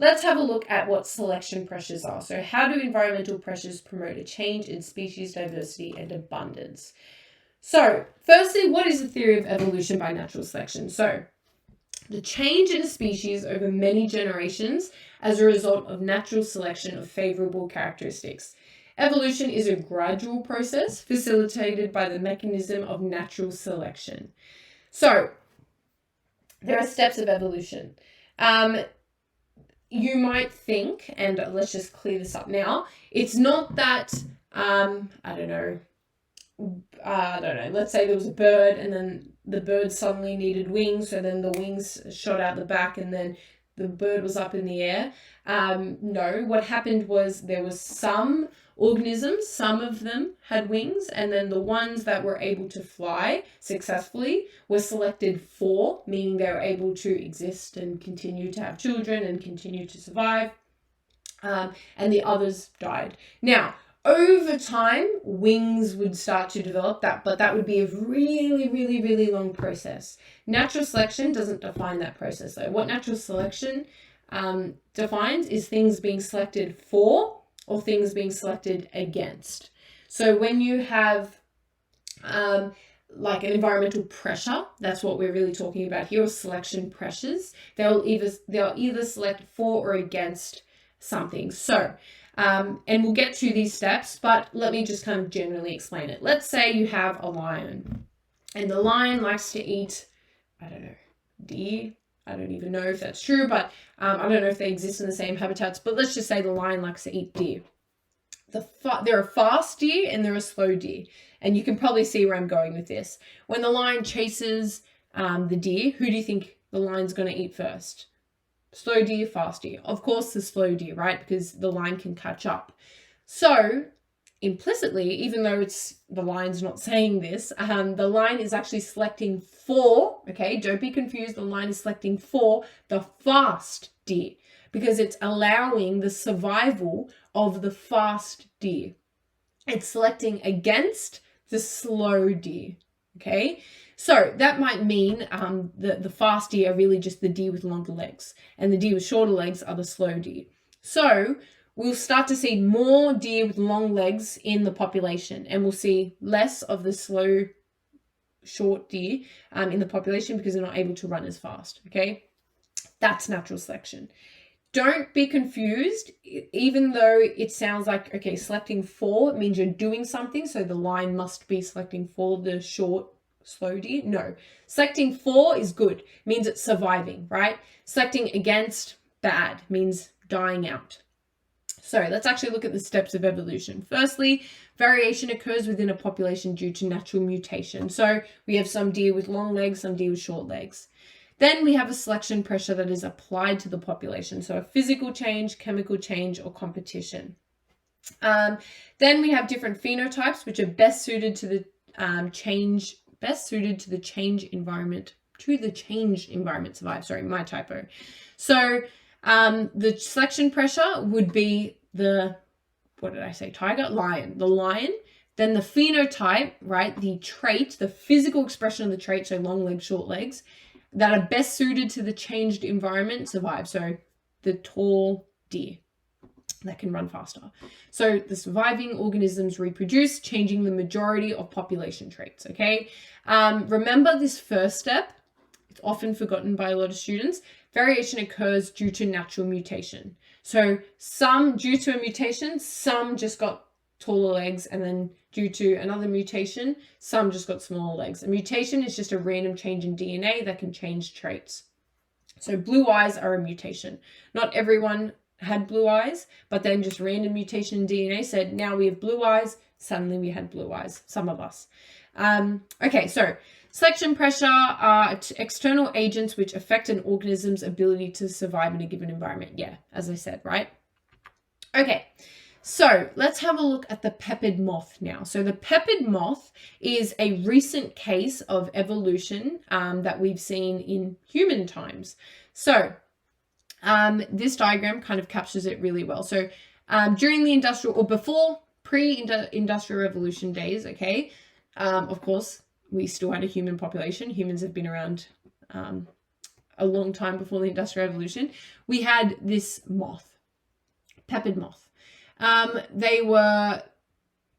let's have a look at what selection pressures are. So how do environmental pressures promote a change in species diversity and abundance? So firstly, what is the theory of evolution by natural selection? So the change in a species over many generations as a result of natural selection of favorable characteristics. Evolution is a gradual process facilitated by the mechanism of natural selection. So there are steps of evolution. You might think, and let's just clear this up now, it's not that, let's say there was a bird and then the bird suddenly needed wings, so then the wings shot out the back and then the bird was up in the air. No, what happened was there was some organisms, some of them had wings, and then the ones that were able to fly successfully were selected for, meaning they were able to exist and continue to have children and continue to survive, and the others died. Now, over time, wings would start to develop but that would be a really, really, really long process. Natural selection doesn't define that process though. What natural selection defines is things being selected for or things being selected against. So when you have like an environmental pressure, that's what we're really talking about here, or selection pressures, they'll either select for or against something. So and we'll get to these steps, but let me just kind of generally explain it. Let's say you have a lion, and the lion likes to eat, deer. I don't even know if that's true, but I don't know if they exist in the same habitats, but let's just say the lion likes to eat deer. There are fast deer and there are slow deer, and you can probably see where I'm going with this. When the lion chases the deer, who do you think the lion's going to eat first? Slow deer, fast deer. Of course, the slow deer, right? Because the lion can catch up. So implicitly, even though the lion's not saying this, the lion is actually selecting for, okay, don't be confused, the lion is selecting for the fast deer because it's allowing the survival of the fast deer. It's selecting against the slow deer, okay? So that might mean the fast deer are really just the deer with longer legs, and the deer with shorter legs are the slow deer. So we'll start to see more deer with long legs in the population, and we'll see less of the slow, short deer in the population because they're not able to run as fast, okay? That's natural selection. Don't be confused, even though it sounds like, okay, selecting for means you're doing something, so the lion must be selecting for the short, slow deer. No, selecting for is good, means it's surviving, right? Selecting against, bad, means dying out. So let's actually look at the steps of evolution. Firstly, variation occurs within a population due to natural mutation. So we have some deer with long legs, some deer with short legs. Then we have a selection pressure that is applied to the population. So a physical change, chemical change, or competition. Then we have different phenotypes, which are best suited to the change environment survive. Sorry, my typo. So the selection pressure would be the lion. Then the phenotype, right, the trait, the physical expression of the trait, so long legs, short legs, that are best suited to the changed environment survive. So the tall deer that can run faster. So the surviving organisms reproduce, changing the majority of population traits, okay? Remember this first step. It's often forgotten by a lot of students. Variation occurs due to natural mutation. So some due to a mutation, some just got taller legs, and then due to another mutation, some just got smaller legs. A mutation is just a random change in DNA that can change traits. So blue eyes are a mutation. Not everyone had blue eyes, but then just random mutation in DNA said, now we have blue eyes, suddenly we had blue eyes, some of us. Okay, so selection pressure are external agents which affect an organism's ability to survive in a given environment. Yeah, as I said, right? Okay, so let's have a look at the peppered moth now. So the peppered moth is a recent case of evolution that we've seen in human times. So this diagram kind of captures it really well. So during the industrial, or before pre-industrial revolution days, okay, of course, we still had a human population. Humans have been around a long time before the Industrial Revolution, we had this moth, peppered moth. They were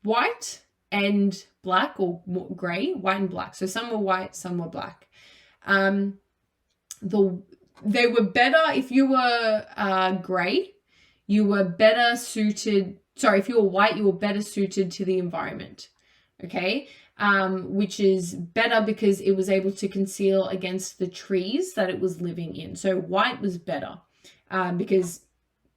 white and black, or grey, white and black. So some were white, some were black. They were better if you were grey. You were better suited. Sorry, if you were white, you were better suited to the environment. Okay, which is better because it was able to conceal against the trees that it was living in. So white was better because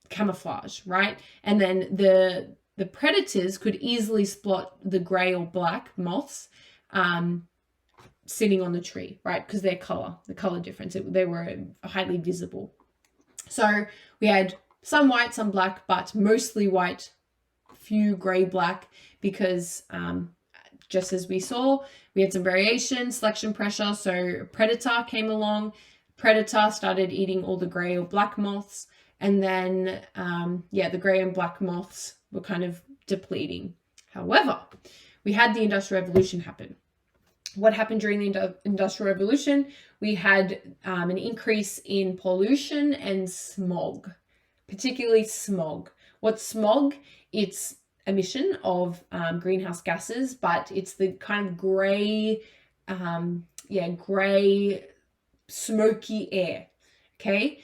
camouflage, right? And then the predators could easily spot the grey or black moths sitting on the tree, right? Because their color, the color difference, they were highly visible. So we had some white, some black, but mostly white, few grey, black, because just as we saw, we had some variation, selection pressure. So a predator came along, predator started eating all the grey or black moths, and then the grey and black moths were kind of depleting. However, we had the Industrial Revolution happen. What happened during the Industrial Revolution? We had an increase in pollution and smog, particularly smog. What's smog? It's emission of greenhouse gases, but it's the kind of grey, smoky air. Okay,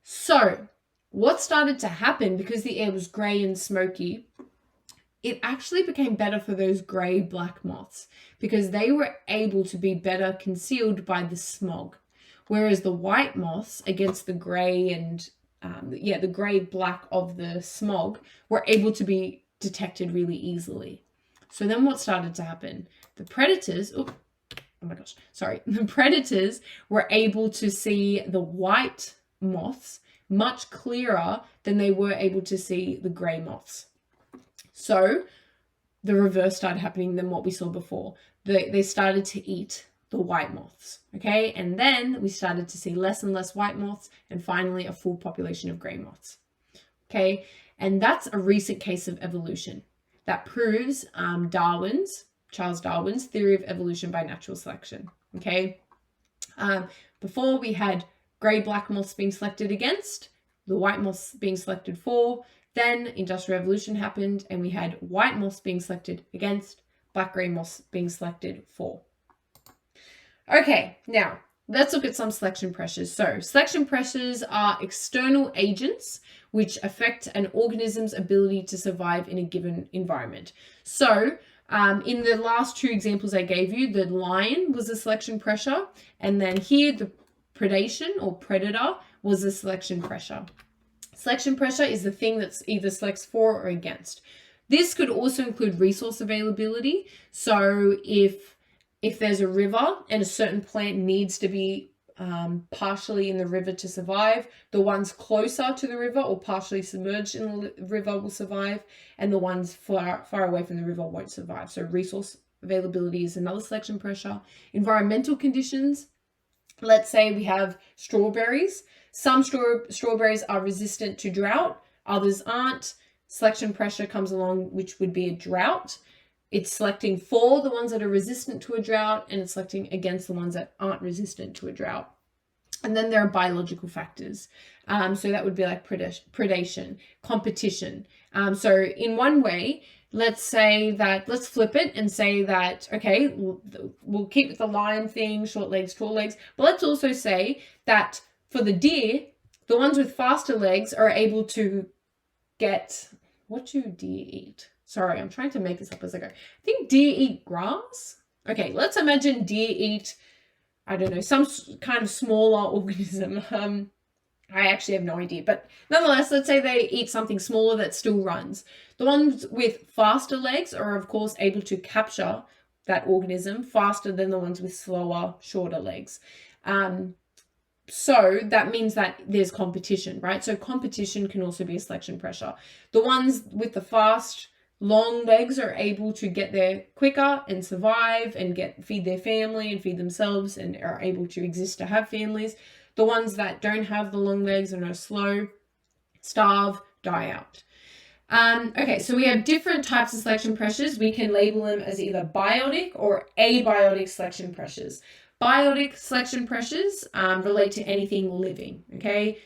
so what started to happen, because the air was grey and smoky, it actually became better for those grey black moths because they were able to be better concealed by the smog. Whereas the white moths, against the grey and the grey black of the smog, were able to be detected really easily. So then what started to happen? The predators, the predators were able to see the white moths much clearer than they were able to see the grey moths. So the reverse started happening than what we saw before. They started to eat the white moths, okay? And then we started to see less and less white moths, and finally a full population of grey moths, okay? And that's a recent case of evolution. That proves Charles Darwin's theory of evolution by natural selection, okay? Before we had grey-black moths being selected against, the white moths being selected for. Then Industrial Revolution happened and we had white moths being selected against, black-grey moths being selected for. Okay, now let's look at some selection pressures. So selection pressures are external agents which affect an organism's ability to survive in a given environment. So in the last two examples I gave you, the lion was a selection pressure, and then here the predation or predator was a selection pressure. Selection pressure is the thing that's either selects for or against. This could also include resource availability. So if there's a river and a certain plant needs to be partially in the river to survive, the ones closer to the river or partially submerged in the river will survive, and the ones far away from the river won't survive. So resource availability is another selection pressure. Environmental conditions. Let's say we have strawberries. Some strawberries are resistant to drought, others aren't. Selection pressure comes along, which would be a drought. It's selecting for the ones that are resistant to a drought, and it's selecting against the ones that aren't resistant to a drought. And then there are biological factors. So that would be like predation, competition. So in one way, let's flip it and say that, okay, we'll keep the lion thing, short legs, tall legs, but let's also say that for the deer, the ones with faster legs are able to get, what do deer eat? Sorry, I'm trying to make this up as I go. I think deer eat grass. Okay, let's imagine deer eat, I don't know, some kind of smaller organism. I actually have no idea, but nonetheless, let's say they eat something smaller that still runs. The ones with faster legs are, of course, able to capture that organism faster than the ones with slower, shorter legs. So that means that there's competition, right? So competition can also be a selection pressure. The ones with the fast, long legs are able to get there quicker and survive and feed their family and feed themselves and are able to exist to have families. The ones that don't have the long legs and are slow, starve, die out. Okay, so we have different types of selection pressures. We can label them as either biotic or abiotic selection pressures. Biotic selection pressures relate to anything living, okay?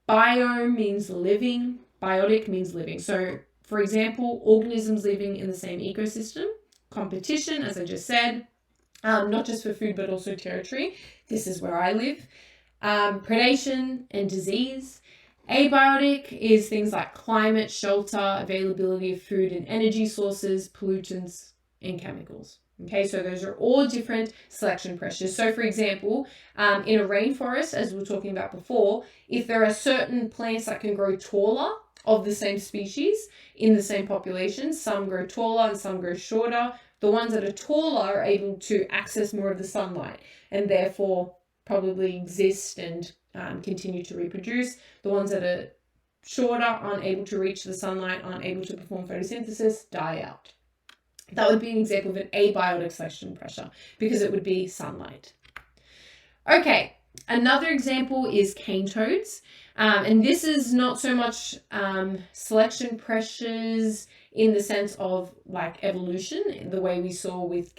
Bio means living, biotic means living. So, for example, organisms living in the same ecosystem, competition, as I just said, not just for food but also territory. This is where I live. Predation and disease. Abiotic is things like climate, shelter, availability of food and energy sources, pollutants, and chemicals. Okay, so those are all different selection pressures. So for example, in a rainforest, as we were talking about before, if there are certain plants that can grow taller of the same species in the same population, some grow taller and some grow shorter. The ones that are taller are able to access more of the sunlight and therefore probably exist and continue to reproduce. The ones that are shorter, aren't able to reach the sunlight, aren't able to perform photosynthesis, die out. That would be an example of an abiotic selection pressure because it would be sunlight. Okay, another example is cane toads. And this is not so much selection pressures in the sense of like evolution, the way we saw with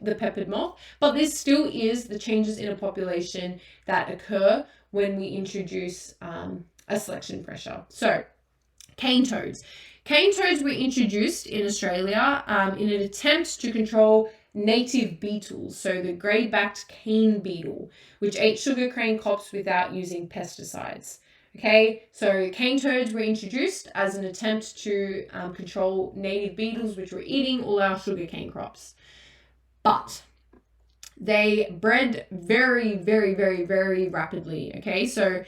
the peppered moth, but this still is the changes in a population that occur when we introduce a selection pressure. So cane toads. Cane toads were introduced in Australia in an attempt to control native beetles, so the grey-backed cane beetle, which ate sugarcane crops without using pesticides. Okay, so cane toads were introduced as an attempt to control native beetles, which were eating all our sugarcane crops. But they bred very, very, very, very rapidly. Okay, so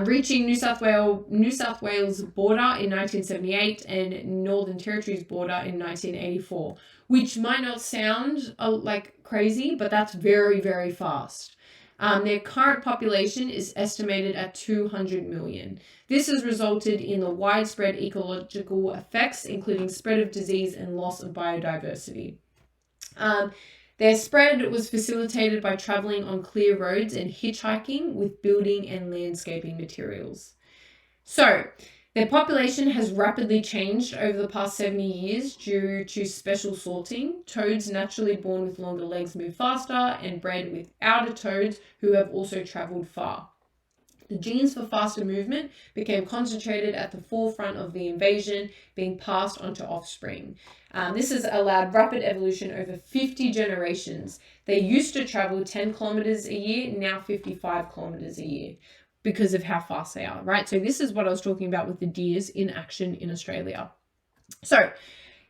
reaching New South Wales border in 1978 and Northern Territory's border in 1984, which might not sound like crazy, but that's very, very fast. Their current population is estimated at 200 million. This has resulted in the widespread ecological effects, including spread of disease and loss of biodiversity. Their spread was facilitated by traveling on clear roads and hitchhiking with building and landscaping materials. So, their population has rapidly changed over the past 70 years due to special sorting. Toads naturally born with longer legs move faster and bred with outer toads who have also traveled far. The genes for faster movement became concentrated at the forefront of the invasion, being passed on to offspring. This has allowed rapid evolution over 50 generations. They used to travel 10 kilometers a year, now 55 kilometers a year because of how fast they are, right? So this is what I was talking about with the deers in action in Australia. So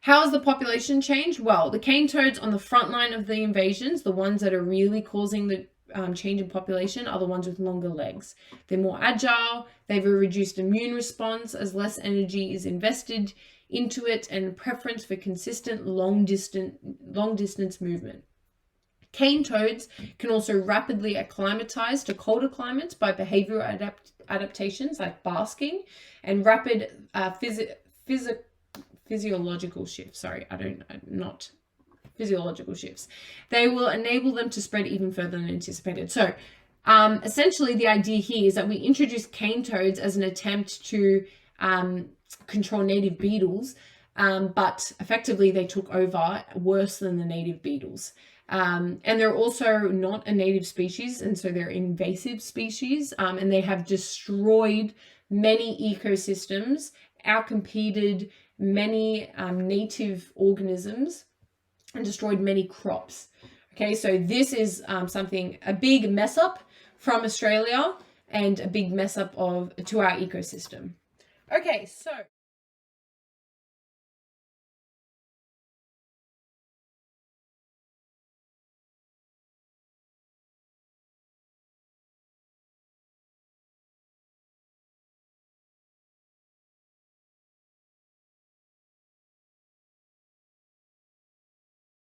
how has the population changed? Well, the cane toads on the front line of the invasions, the ones that are really causing the change in population, are the ones with longer legs. They're more agile, they have a reduced immune response as less energy is invested into it, and preference for consistent long distance movement. Cane toads can also rapidly acclimatize to colder climates by behavioral adaptations like basking and rapid physiological shifts. Physiological shifts. They will enable them to spread even further than anticipated. So essentially the idea here is that we introduced cane toads as an attempt to control native beetles, but effectively they took over worse than the native beetles. And they're also not a native species, and so they're invasive species, and they have destroyed many ecosystems, outcompeted many native organisms, and destroyed many crops. Okay, so this is a big mess up from Australia and a big mess up to our ecosystem. Okay, so